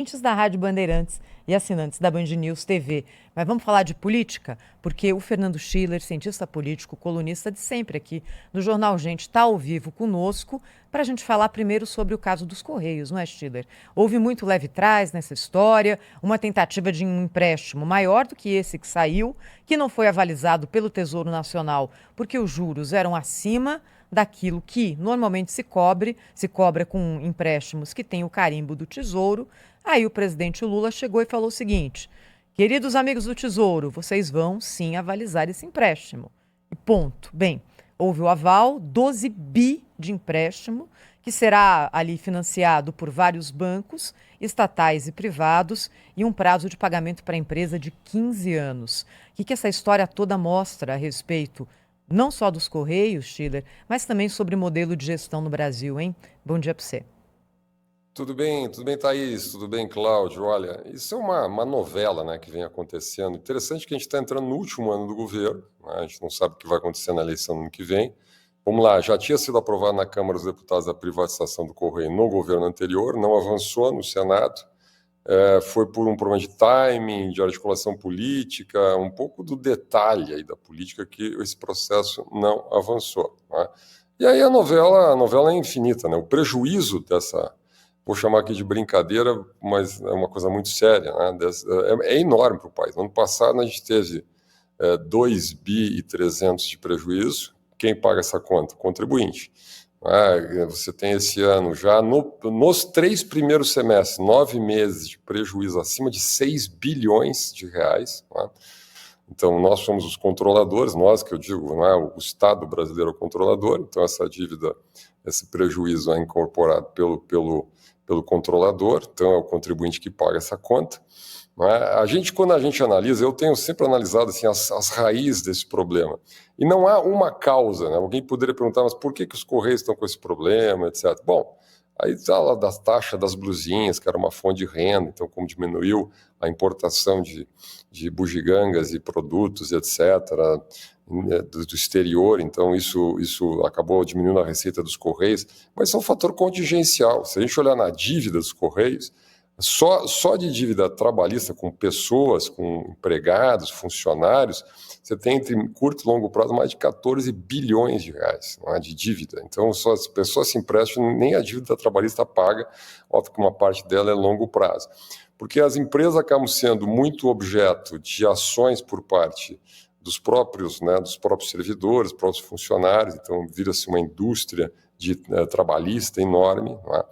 Ouvintes da Rádio Bandeirantes e assinantes da Band News TV. Mas vamos falar de política? Porque o Fernando Schiller, cientista político, colunista de sempre aqui no Jornal Gente, está ao vivo conosco para a gente falar primeiro sobre o caso dos Correios, não é, Schiller? Houve muito leve trás nessa história, uma tentativa de um empréstimo maior do que esse que saiu, que não foi avalizado pelo Tesouro Nacional porque os juros eram acima daquilo que normalmente se cobra com empréstimos que têm o carimbo do Tesouro. Aí o presidente Lula chegou e falou o seguinte: queridos amigos do Tesouro, vocês vão sim avalizar esse empréstimo. E ponto. Bem, houve o aval, 12 bi de empréstimo, que será ali financiado por vários bancos, estatais e privados, e um prazo de pagamento para a empresa de 15 anos. O que essa história toda mostra a respeito não só dos Correios, Schiller, mas também sobre modelo de gestão no Brasil, hein? Bom dia para você. Tudo bem, Thaís, tudo bem, Cláudio. Olha, isso é uma novela, né, que vem acontecendo. Interessante que a gente está entrando no último ano do governo, né, a gente não sabe o que vai acontecer na eleição no ano que vem. Vamos lá, já tinha sido aprovado na Câmara dos Deputados a privatização do Correio no governo anterior, não avançou no Senado, foi por um problema de timing, de articulação política, um pouco do detalhe aí da política que esse processo não avançou, né? E aí a novela é infinita, né? O prejuízo dessa, vou chamar aqui de brincadeira, mas é uma coisa muito séria, né? É enorme para o país. No ano passado a gente teve 2 bi e 300 de prejuízo. Quem paga essa conta? O contribuinte. Você tem esse ano já nos 3 primeiros semestres, 9 meses de prejuízo acima de 6 bilhões de reais. Né? Então, nós somos os controladores, nós que eu digo, não é? O Estado brasileiro é o controlador, então essa dívida, esse prejuízo é incorporado pelo controlador, então é o contribuinte que paga essa conta. Não é? Quando a gente analisa, eu tenho sempre analisado assim, as raízes desse problema. E não há uma causa, né? Alguém poderia perguntar, mas por que os Correios estão com esse problema, etc. Bom, aí fala das taxas das blusinhas, que era uma fonte de renda, então como diminuiu a importação de bugigangas e produtos, etc., do exterior, então isso acabou diminuindo a receita dos Correios, mas isso é um fator contingencial. Se a gente olhar na dívida dos Correios, só de dívida trabalhista com pessoas, com empregados, funcionários, você tem entre curto e longo prazo mais de 14 bilhões de reais, não é, de dívida. Então, só as pessoas se emprestam, nem a dívida trabalhista paga, óbvio que uma parte dela é longo prazo. Porque as empresas acabam sendo muito objeto de ações por parte dos próprios servidores, dos próprios funcionários, então vira-se uma indústria trabalhista enorme. Não é?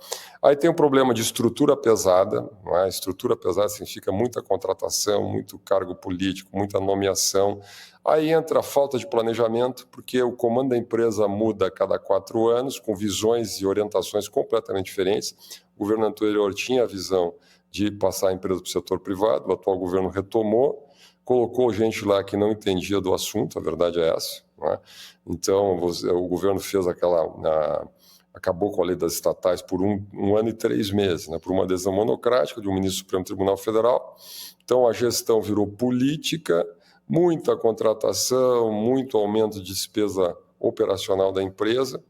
Aí tem um problema de estrutura pesada, não é? Estrutura pesada significa muita contratação, muito cargo político, muita nomeação. Aí entra a falta de planejamento, porque o comando da empresa muda a cada 4 anos, com visões e orientações completamente diferentes. O governo anterior tinha a visão de passar a empresa para o setor privado, o atual governo retomou, colocou gente lá que não entendia do assunto, a verdade é essa. Não é? Então, o governo fez acabou com a lei das estatais por um ano e 3 meses, né, por uma decisão monocrática de um ministro do Supremo Tribunal Federal. Então, a gestão virou política, muita contratação, muito aumento de despesa operacional da empresa.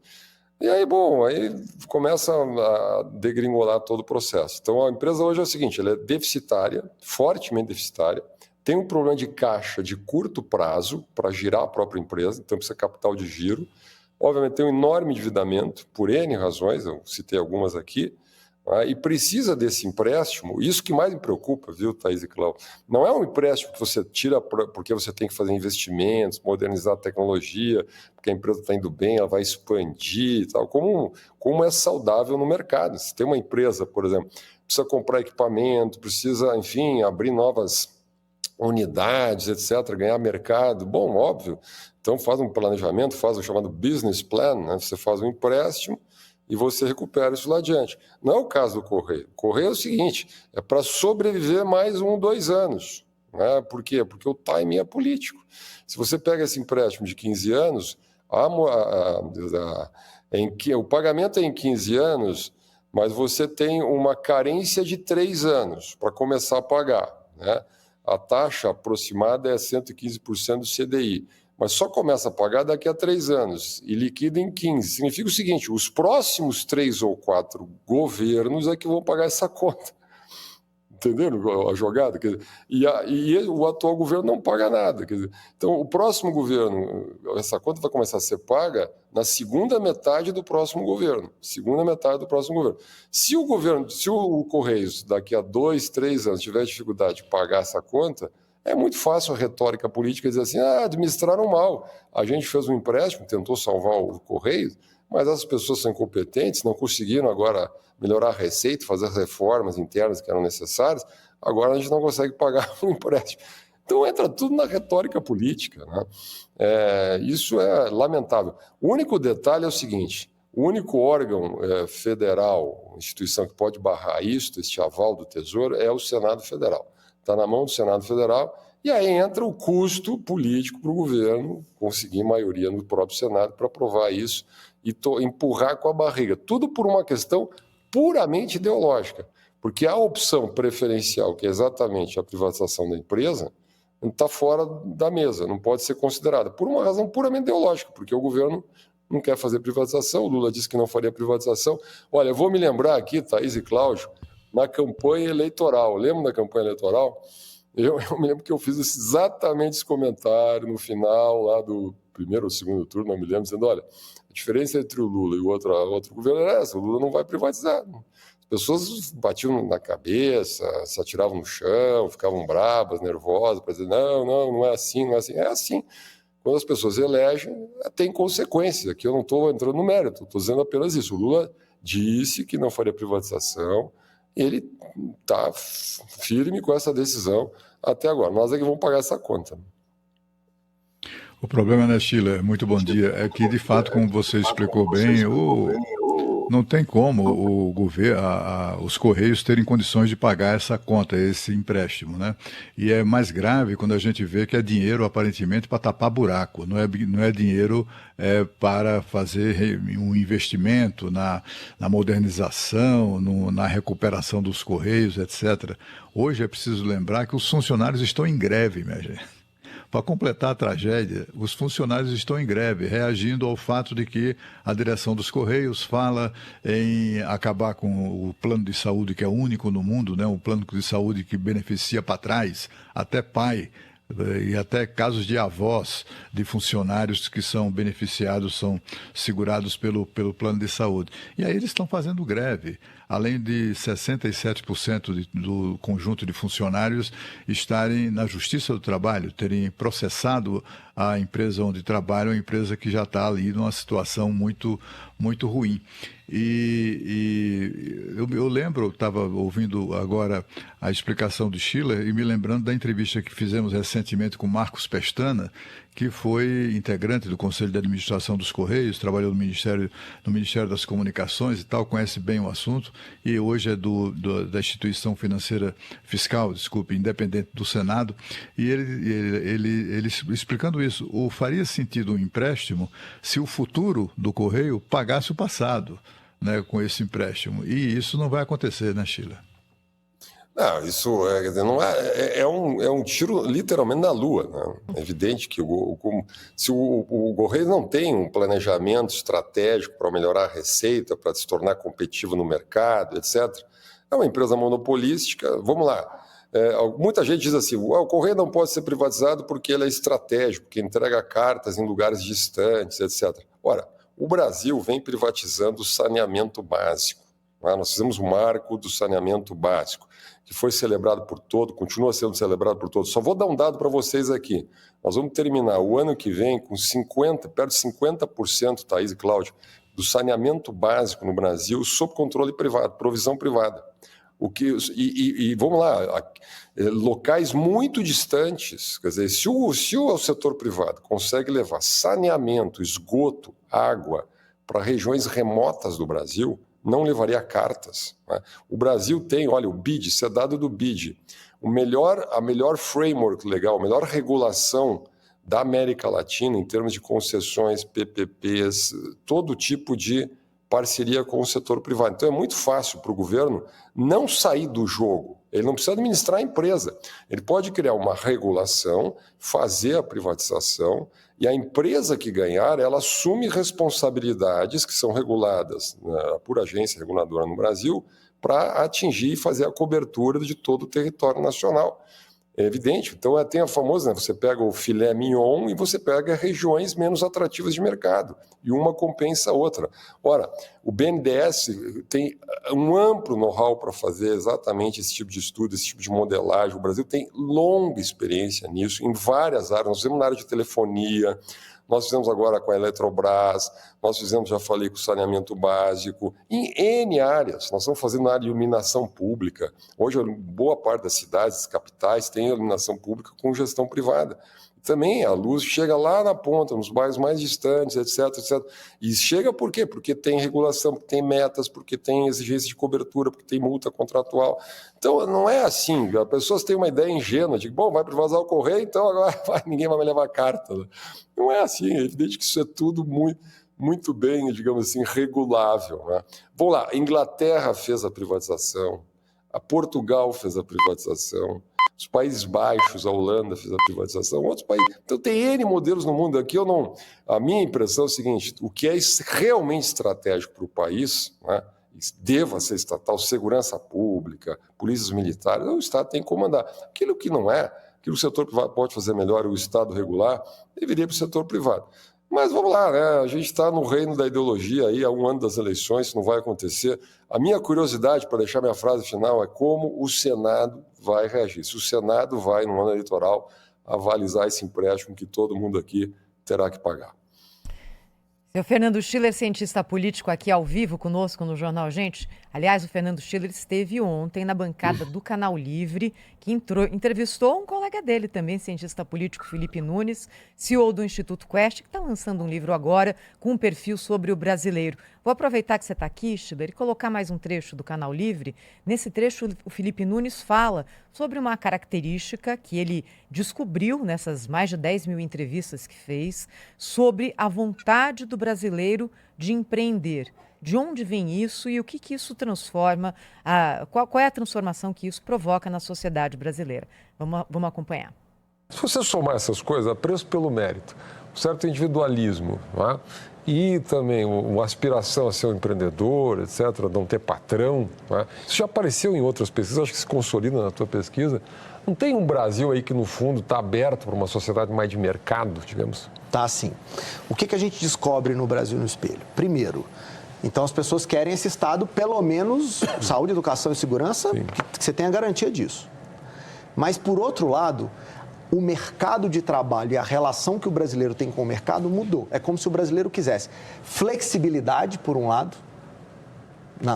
E aí, bom, aí começa a degringolar todo o processo. Então, a empresa hoje é o seguinte, ela é deficitária, fortemente deficitária, tem um problema de caixa de curto prazo para girar a própria empresa, então precisa capital de giro. Obviamente tem um enorme endividamento, por N razões, eu citei algumas aqui, né, e precisa desse empréstimo. Isso que mais me preocupa, viu, Thaís e Cláudio? Não é um empréstimo que você tira porque você tem que fazer investimentos, modernizar a tecnologia, porque a empresa está indo bem, ela vai expandir e tal, como é saudável no mercado. Se tem uma empresa, por exemplo, precisa comprar equipamento, precisa, enfim, abrir novas unidades, etc., ganhar mercado, bom, óbvio. Então faz um planejamento, faz o chamado business plan, né? Você faz um empréstimo e você recupera isso lá adiante. Não é o caso do Correio. O Correio é o seguinte, é para sobreviver mais 1, 2 anos. Né? Por quê? Porque o timing é político. Se você pega esse empréstimo de 15 anos, o pagamento é em 15 anos, mas você tem uma carência de 3 anos para começar a pagar, né? A taxa aproximada é 115% do CDI, mas só começa a pagar daqui a 3 anos e liquida em 15. Significa o seguinte, os próximos 3 ou 4 governos é que vão pagar essa conta. Entenderam a jogada? E o atual governo não paga nada. Quer dizer, então, o próximo governo, essa conta vai começar a ser paga na segunda metade do próximo governo. Segunda metade do próximo governo. Se o Correios, daqui a 2, 3 anos, tiver dificuldade de pagar essa conta, é muito fácil a retórica política dizer assim, administraram mal. A gente fez um empréstimo, tentou salvar o Correios, mas essas pessoas são incompetentes, não conseguiram agora melhorar a receita, fazer as reformas internas que eram necessárias, agora a gente não consegue pagar o empréstimo. Então entra tudo na retórica política, né? Isso é lamentável. O único detalhe é o seguinte, o único órgão federal, instituição que pode barrar isso, este aval do Tesouro, é o Senado Federal. Está na mão do Senado Federal, e aí entra o custo político para o governo conseguir maioria no próprio Senado para aprovar isso e empurrar com a barriga. Tudo por uma questão puramente ideológica, porque a opção preferencial, que é exatamente a privatização da empresa, está fora da mesa, não pode ser considerada, por uma razão puramente ideológica, porque o governo não quer fazer privatização, o Lula disse que não faria privatização. Olha, eu vou me lembrar aqui, Thaís e Cláudio, na campanha eleitoral, lembra da campanha eleitoral? Eu me lembro que eu fiz exatamente esse comentário no final lá do primeiro ou segundo turno, não me lembro, dizendo, olha, a diferença entre o Lula e o outro governo era essa, o Lula não vai privatizar. As pessoas batiam na cabeça, se atiravam no chão, ficavam bravas, nervosas, para dizer, não é assim, não é assim. É assim. Quando as pessoas elegem, tem consequências. Aqui eu não estou entrando no mérito, estou dizendo apenas isso. O Lula disse que não faria privatização, ele está firme com essa decisão até agora. Nós é que vamos pagar essa conta. O problema, né, Sheila, muito bom dia, é que, de fato, como você explicou bem, não tem como o governo, os Correios terem condições de pagar essa conta, esse empréstimo, né? E é mais grave quando a gente vê que é dinheiro, aparentemente, para tapar buraco, não é dinheiro para fazer um investimento na modernização, na recuperação dos Correios, etc. Hoje é preciso lembrar que os funcionários estão em greve, minha gente. Para completar a tragédia, os funcionários estão em greve, reagindo ao fato de que a direção dos Correios fala em acabar com o plano de saúde, que é único no mundo, né? Um plano de saúde que beneficia para trás, até pai, e até casos de avós de funcionários que são beneficiados, são segurados pelo plano de saúde. E aí eles estão fazendo greve. Além de 67% do conjunto de funcionários estarem na Justiça do Trabalho, terem processado a empresa onde trabalham, a empresa que já está ali numa situação muito, muito ruim. E eu lembro, estava ouvindo agora a explicação do Sheila e me lembrando da entrevista que fizemos recentemente com Marcos Pestana, que foi integrante do Conselho de Administração dos Correios, trabalhou no Ministério das Comunicações e tal, conhece bem o assunto, e hoje é da Instituição Financeira Fiscal, independente do Senado, e ele explicando isso, faria sentido um empréstimo se o futuro do Correio pagasse o passado, né, com esse empréstimo, e isso não vai acontecer, né, Sheila? Não, isso é um tiro literalmente na lua, né? É evidente que se o Correio não tem um planejamento estratégico para melhorar a receita, para se tornar competitivo no mercado, etc., é uma empresa monopolística. Vamos lá. Muita gente diz assim, o Correio não pode ser privatizado porque ele é estratégico, porque entrega cartas em lugares distantes, etc. Ora, o Brasil vem privatizando o saneamento básico. Né? Nós fizemos o marco do saneamento básico, que foi celebrado por todos, continua sendo celebrado por todos. Só vou dar um dado para vocês aqui. Nós vamos terminar o ano que vem com perto de 50%, Thaís e Cláudio, do saneamento básico no Brasil sob controle privado, provisão privada. Vamos lá, locais muito distantes, quer dizer, se o setor privado consegue levar saneamento, esgoto, água para regiões remotas do Brasil, não levaria cartas. Né? O Brasil tem, olha, o BID, isso é dado do BID, a melhor framework legal, a melhor regulação da América Latina em termos de concessões, PPPs, todo tipo de parceria com o setor privado. Então é muito fácil para o governo não sair do jogo. Ele não precisa administrar a empresa. Ele pode criar uma regulação, fazer a privatização, e a empresa que ganhar, ela assume responsabilidades que são reguladas por agência reguladora no Brasil para atingir e fazer a cobertura de todo o território nacional. É evidente. Então, tem a famosa, né? Você pega o filé mignon e você pega regiões menos atrativas de mercado. E uma compensa a outra. Ora, o BNDES tem um amplo know-how para fazer exatamente esse tipo de estudo, esse tipo de modelagem. O Brasil tem longa experiência nisso, em várias áreas. Nós fizemos na área de telefonia, nós fizemos agora com a Eletrobras, nós fizemos, já falei, com o saneamento básico, em N áreas. Nós estamos fazendo na área de iluminação pública. Hoje, boa parte das cidades, capitais, tem iluminação pública com gestão privada. Também a luz chega lá na ponta, nos bairros mais distantes, etc, etc. E chega por quê? Porque tem regulação, porque tem metas, porque tem exigência de cobertura, porque tem multa contratual. Então, não é assim. As pessoas têm uma ideia ingênua de que, bom, vai privatizar o correio, então agora ninguém vai me levar carta. Não é assim. É evidente que isso é tudo muito bem, digamos assim, regulável, né? Vamos lá, a Inglaterra fez a privatização, a Portugal fez a privatização, os Países Baixos, a Holanda fez a privatização, outros países. Então tem N modelos no mundo. Aqui a minha impressão é o seguinte: o que é realmente estratégico para o país, né, deva ser estatal, segurança pública, polícias militares, o Estado tem que comandar. Aquilo que não é, aquilo que o setor privado pode fazer melhor, o Estado regular, deveria ir para o setor privado. Mas vamos lá, né? A gente está no reino da ideologia aí, há um ano das eleições, isso não vai acontecer. A minha curiosidade, para deixar minha frase final, é como o Senado vai reagir. Se o Senado vai, no ano eleitoral, avalizar esse empréstimo que todo mundo aqui terá que pagar. Seu Fernando Schiller, cientista político, aqui ao vivo conosco no Jornal Gente. Aliás, o Fernando Schiller esteve ontem na bancada do Canal Livre, que entrevistou um colega dele também, cientista político, Felipe Nunes, CEO do Instituto Quest, que está lançando um livro agora com um perfil sobre o brasileiro. Vou aproveitar que você está aqui, Schiller, e colocar mais um trecho do Canal Livre. Nesse trecho, o Felipe Nunes fala sobre uma característica que ele descobriu nessas mais de 10 mil entrevistas que fez sobre a vontade do brasileiro de empreender. De onde vem isso e o que isso transforma, qual é a transformação que isso provoca na sociedade brasileira? Vamos acompanhar. Se você somar essas coisas, apreço pelo mérito, um certo individualismo, não é? E também uma aspiração a ser um empreendedor, etc., não ter patrão, não é? Isso já apareceu em outras pesquisas, acho que se consolida na tua pesquisa. Não tem um Brasil aí que, no fundo, está aberto para uma sociedade mais de mercado, digamos? Tá, sim. O que a gente descobre no Brasil no espelho? Primeiro, então as pessoas querem esse Estado, pelo menos saúde, educação e segurança, que você tenha garantia disso. Mas, por outro lado, o mercado de trabalho e a relação que o brasileiro tem com o mercado mudou. É como se o brasileiro quisesse flexibilidade, por um lado,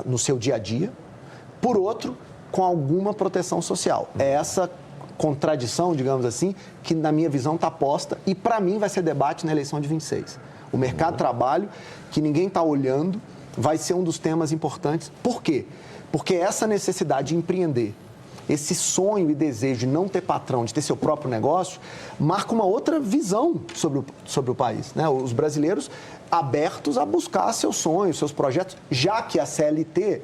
no seu dia a dia, por outro, com alguma proteção social. É essa contradição, digamos assim, que na minha visão está posta e para mim vai ser debate na eleição de 26. O mercado de trabalho, que ninguém está olhando, vai ser um dos temas importantes. Por quê? Porque essa necessidade de empreender, esse sonho e desejo de não ter patrão, de ter seu próprio negócio, marca uma outra visão sobre o país, né? Os brasileiros abertos a buscar seus sonhos, seus projetos, já que a CLT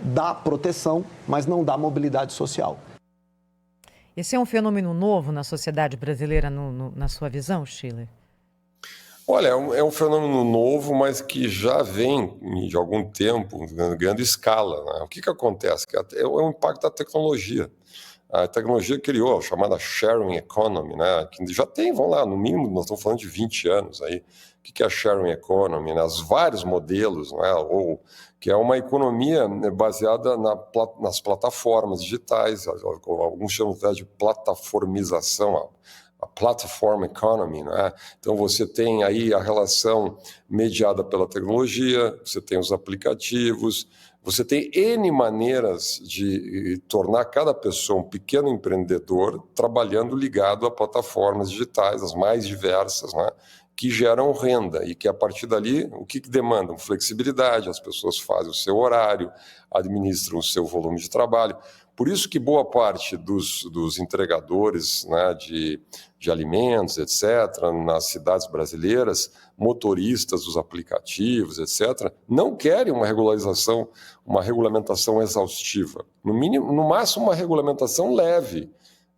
dá proteção, mas não dá mobilidade social. Esse é um fenômeno novo na sociedade brasileira, na sua visão, Schiller? Olha, é um fenômeno novo, mas que já vem de algum tempo ganhando escala, né? O que acontece? É o impacto da tecnologia. A tecnologia criou a chamada sharing economy, né? Que já tem, vamos lá, no mínimo, nós estamos falando de 20 anos aí. O que é a sharing economy? Né? Os vários modelos, né? Ou que é uma economia baseada nas plataformas digitais, alguns chamam de plataformização, a platform economy, né? Então você tem aí a relação mediada pela tecnologia, você tem os aplicativos, você tem N maneiras de tornar cada pessoa um pequeno empreendedor trabalhando ligado a plataformas digitais, as mais diversas, né? Que geram renda e que a partir dali, o que demandam? Flexibilidade, as pessoas fazem o seu horário, administram o seu volume de trabalho. Por isso que boa parte dos entregadores, né, de alimentos, etc., nas cidades brasileiras, motoristas dos aplicativos, etc., não querem uma regulamentação exaustiva. No mínimo, no máximo, uma regulamentação leve,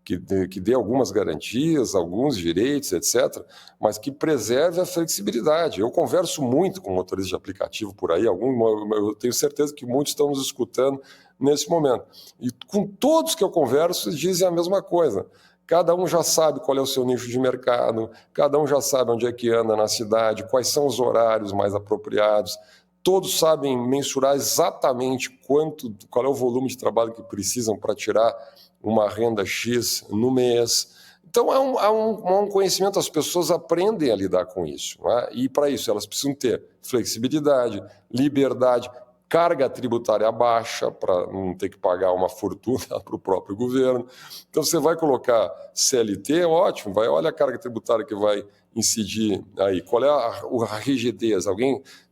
que dê algumas garantias, alguns direitos, etc., mas que preserve a flexibilidade. Eu converso muito com motoristas de aplicativo por aí, eu tenho certeza que muitos estão nos escutando nesse momento. E com todos que eu converso, dizem a mesma coisa. Cada um já sabe qual é o seu nicho de mercado, cada um já sabe onde é que anda na cidade, quais são os horários mais apropriados. Todos sabem mensurar exatamente qual é o volume de trabalho que precisam para tirar uma renda X no mês. Então, há um conhecimento, as pessoas aprendem a lidar com isso. Não é? E, para isso, elas precisam ter flexibilidade, liberdade, carga tributária baixa, para não ter que pagar uma fortuna para o próprio governo. Então, você vai colocar CLT, ótimo, olha a carga tributária que vai incidir aí. Qual é a rigidez?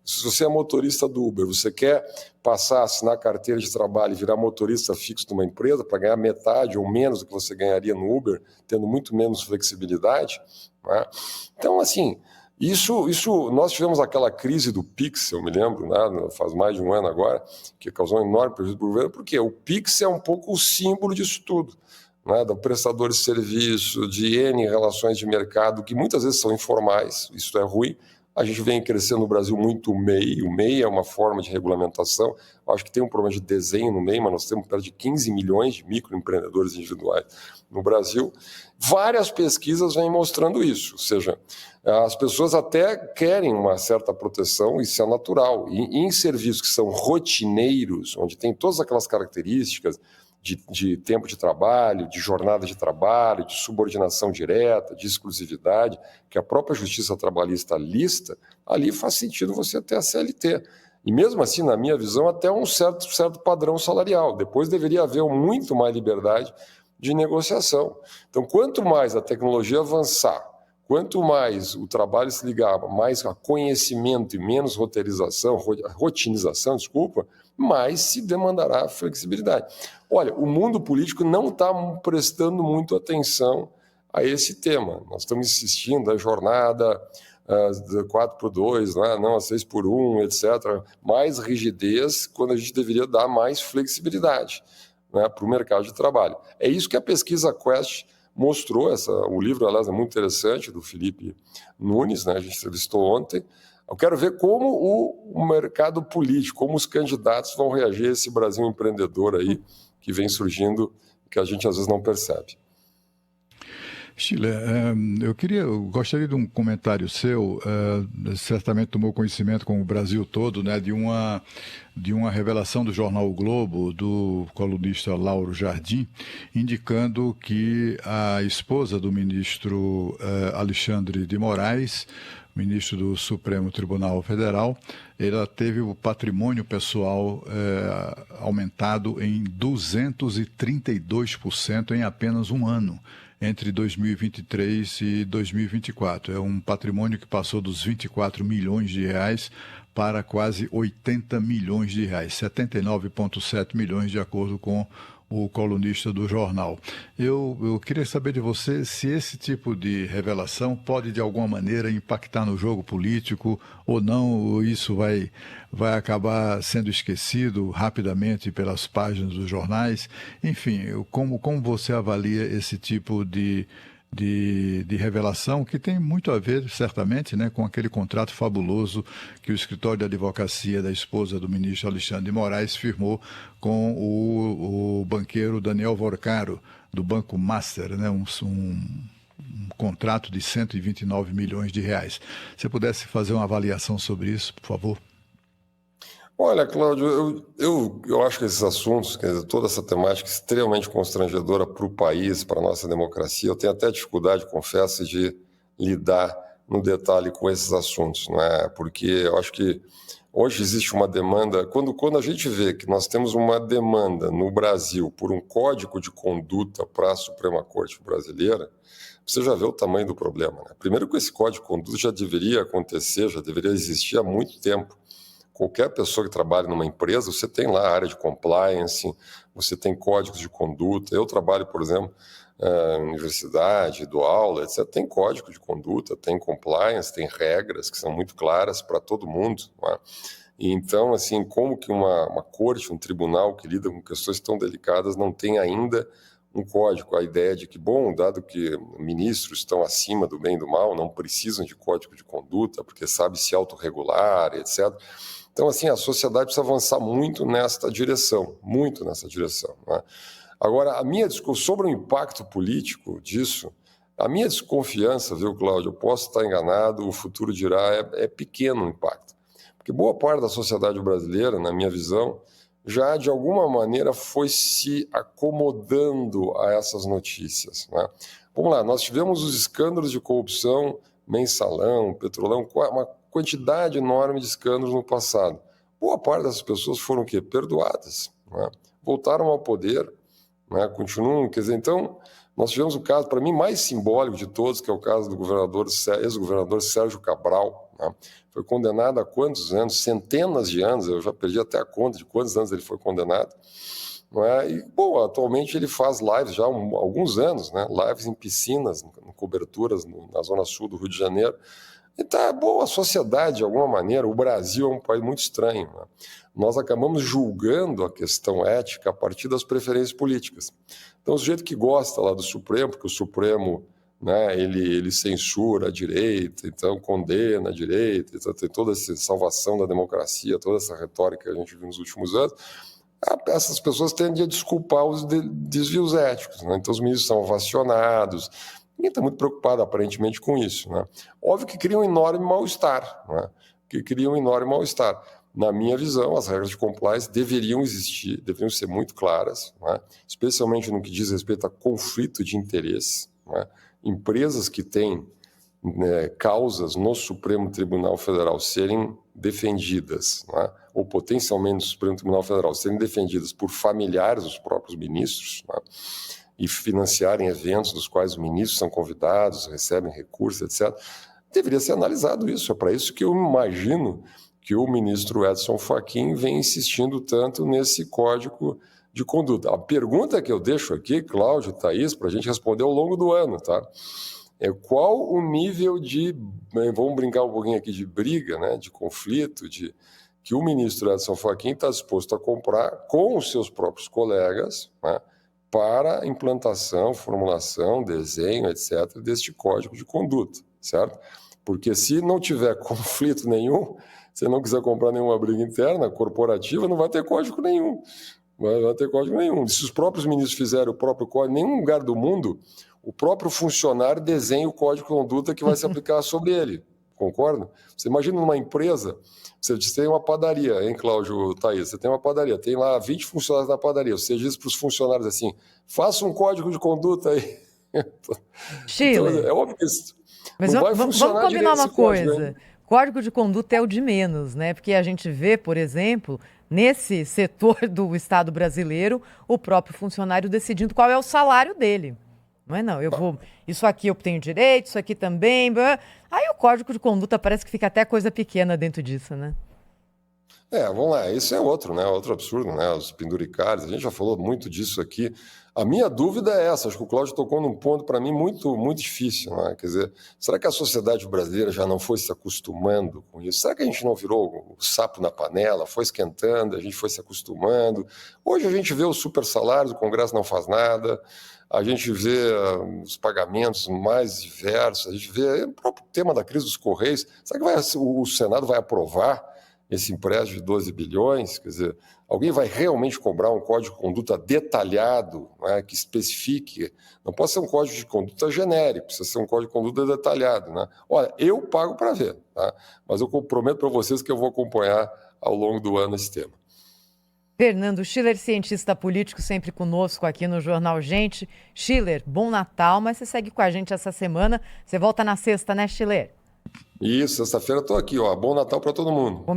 Se você é motorista do Uber, você quer passar a assinar carteira de trabalho e virar motorista fixo de uma empresa para ganhar metade ou menos do que você ganharia no Uber, tendo muito menos flexibilidade, né? Então, assim, isso nós tivemos aquela crise do Pix, eu me lembro, né, faz mais de um ano agora, que causou um enorme prejuízo para o governo, porque o Pix é um pouco o símbolo disso tudo, né, do prestador de serviço, de N relações de mercado, que muitas vezes são informais, isso é ruim. A gente vem crescendo no Brasil muito o MEI. O MEI é uma forma de regulamentação. Acho que tem um problema de desenho no MEI, mas nós temos perto de 15 milhões de microempreendedores individuais no Brasil. Várias pesquisas vêm mostrando isso. Ou seja, as pessoas até querem uma certa proteção, isso é natural. E em serviços que são rotineiros, onde tem todas aquelas características de tempo de trabalho, de jornada de trabalho, de subordinação direta, de exclusividade, que a própria Justiça Trabalhista lista, ali faz sentido você ter a CLT. E mesmo assim, na minha visão, até um certo padrão salarial. Depois deveria haver muito mais liberdade de negociação. Então, quanto mais a tecnologia avançar, quanto mais o trabalho se ligar mais a conhecimento e menos rotinização, mais se demandará flexibilidade. Olha, o mundo político não está prestando muito atenção a esse tema. Nós estamos insistindo na jornada 4x2, não a 6x1, etc. Mais rigidez, quando a gente deveria dar mais flexibilidade, né, para o mercado de trabalho. É isso que a pesquisa Quest mostrou. O livro, aliás, é muito interessante, do Felipe Nunes, né, a gente entrevistou ontem. Eu quero ver como o mercado político, como os candidatos vão reagir a esse Brasil empreendedor aí que vem surgindo, que a gente às vezes não percebe. Sheila, eu gostaria de um comentário seu. Certamente tomou conhecimento com o Brasil todo, né, de uma revelação do jornal O Globo, do colunista Lauro Jardim, indicando que a esposa do ministro Alexandre de Moraes, ministro do Supremo Tribunal Federal, ela teve o patrimônio pessoal aumentado em 232% em apenas um ano, entre 2023 e 2024. É um patrimônio que passou dos 24 milhões de reais para quase 80 milhões de reais, 79,7 milhões de acordo com o colunista do jornal. Eu queria saber de você se esse tipo de revelação pode de alguma maneira impactar no jogo político ou não, ou isso vai acabar sendo esquecido rapidamente pelas páginas dos jornais. Enfim, como você avalia esse tipo de revelação, que tem muito a ver, certamente, né, com aquele contrato fabuloso que o escritório de advocacia da esposa do ministro Alexandre de Moraes firmou com o banqueiro Daniel Vorcaro, do Banco Master, né, um contrato de 129 milhões de reais. Se você pudesse fazer uma avaliação sobre isso, por favor. Olha, Cláudio, eu acho que esses assuntos, quer dizer, toda essa temática extremamente constrangedora para o país, para a nossa democracia, eu tenho até dificuldade, confesso, de lidar no detalhe com esses assuntos, não é? Porque eu acho que hoje existe uma demanda, quando a gente vê que nós temos uma demanda no Brasil por um código de conduta para a Suprema Corte brasileira, você já vê o tamanho do problema, né? Primeiro que esse código de conduta já deveria acontecer, já deveria existir há muito tempo. Qualquer pessoa que trabalhe numa empresa, você tem lá a área de compliance, você tem códigos de conduta. Eu trabalho, por exemplo, universidade, dou aula, etc. Tem código de conduta, tem compliance, tem regras que são muito claras para todo mundo, não é? E então, assim, como que uma corte, um tribunal que lida com questões tão delicadas não tem ainda um código? A ideia de que, bom, dado que ministros estão acima do bem e do mal, não precisam de código de conduta, porque sabe se autorregular, etc. Então, assim, a sociedade precisa avançar muito nessa direção, né? Agora, a minha discussão sobre o impacto político disso, a minha desconfiança, viu, Cláudio, eu posso estar enganado, o futuro dirá, é pequeno o impacto. Porque boa parte da sociedade brasileira, na minha visão, já de alguma maneira foi se acomodando a essas notícias, né? Vamos lá, nós tivemos os escândalos de corrupção, Mensalão, Petrolão, uma quantidade enorme de escândalos no passado. Boa parte dessas pessoas foram o quê? Perdoadas, né? Voltaram ao poder, né? Continuam, quer dizer, então, nós tivemos o caso, para mim, mais simbólico de todos, que é o caso do ex-governador Sérgio Cabral, né? Foi condenado há quantos anos? Centenas de anos, eu já perdi até a conta de quantos anos ele foi condenado. Não é? E, bom, atualmente ele faz lives já há alguns anos, né? Lives em piscinas, em coberturas na zona sul do Rio de Janeiro. E tá bom, a sociedade, de alguma maneira, o Brasil é um país muito estranho, né? Nós acabamos julgando a questão ética a partir das preferências políticas. Então, o sujeito que gosta lá do Supremo, porque o Supremo, né, ele censura a direita, então condena a direita, então tem toda essa salvação da democracia, toda essa retórica que a gente viu nos últimos anos, essas pessoas tendem a desculpar os desvios éticos, né? Então, os ministros são ovacionados. Ninguém está muito preocupado, aparentemente, com isso, né? Óbvio que cria um enorme mal-estar, né? Na minha visão, as regras de compliance deveriam existir, deveriam ser muito claras, né? Especialmente no que diz respeito a conflito de interesse, né? Empresas que têm, né, causas no Supremo Tribunal Federal serem defendidas, né, ou potencialmente no Supremo Tribunal Federal serem defendidas por familiares dos próprios ministros, né, e financiarem eventos dos quais os ministros são convidados, recebem recursos, etc., deveria ser analisado isso. É para isso que eu imagino que o ministro Edson Fachin vem insistindo tanto nesse código de conduta. A pergunta que eu deixo aqui, Cláudio, Thaís, para a gente responder ao longo do ano, tá? É qual o nível de, vamos brincar um pouquinho aqui, de briga, né, de conflito, que o ministro Edson Fachin está disposto a comprar com os seus próprios colegas, né, para a implantação, formulação, desenho, etc., deste código de conduta, certo? Porque se não tiver conflito nenhum, se não quiser comprar nenhuma briga interna, corporativa, não vai ter código nenhum. Vai ter código nenhum. Se os próprios ministros fizerem o próprio código, em nenhum lugar do mundo, o próprio funcionário desenha o código de conduta que vai se aplicar sobre ele. Concorda? Você imagina numa empresa, você tem uma padaria, hein, Cláudio, Thaís? Você tem uma padaria, tem lá 20 funcionários na padaria. Você diz para os funcionários assim, faça um código de conduta aí. Chile. Então, é óbvio que isso Mas não vai vamos funcionar combinar direito uma esse código, coisa. hein? Código de conduta é o de menos, né? Porque a gente vê, por exemplo, nesse setor do Estado brasileiro, o próprio funcionário decidindo qual é o salário dele. Não é não, isso aqui eu tenho direito, isso aqui também. Aí o código de conduta parece que fica até coisa pequena dentro disso, né? Vamos lá, isso é outro, né? Outro absurdo, né? Os penduricários, a gente já falou muito disso aqui. A minha dúvida é essa, acho que o Cláudio tocou num ponto para mim muito, muito difícil, né? Quer dizer, será que a sociedade brasileira já não foi se acostumando com isso? Será que a gente não virou o sapo na panela, foi esquentando, a gente foi se acostumando? Hoje a gente vê os super salários, o Congresso não faz nada, a gente vê os pagamentos mais diversos, a gente vê o próprio tema da crise dos Correios. Será que o Senado vai aprovar esse empréstimo de 12 bilhões? Quer dizer, alguém vai realmente cobrar um código de conduta detalhado, né, que especifique? Não pode ser um código de conduta genérico, precisa ser um código de conduta detalhado, né? Olha, eu pago para ver, tá? Mas eu prometo para vocês que eu vou acompanhar ao longo do ano esse tema. Fernando Schiller, cientista político, sempre conosco aqui no Jornal Gente. Schiller, bom Natal, mas você segue com a gente essa semana. Você volta na sexta, né, Schiller? Isso, sexta-feira eu estou aqui, ó. Bom Natal para todo mundo.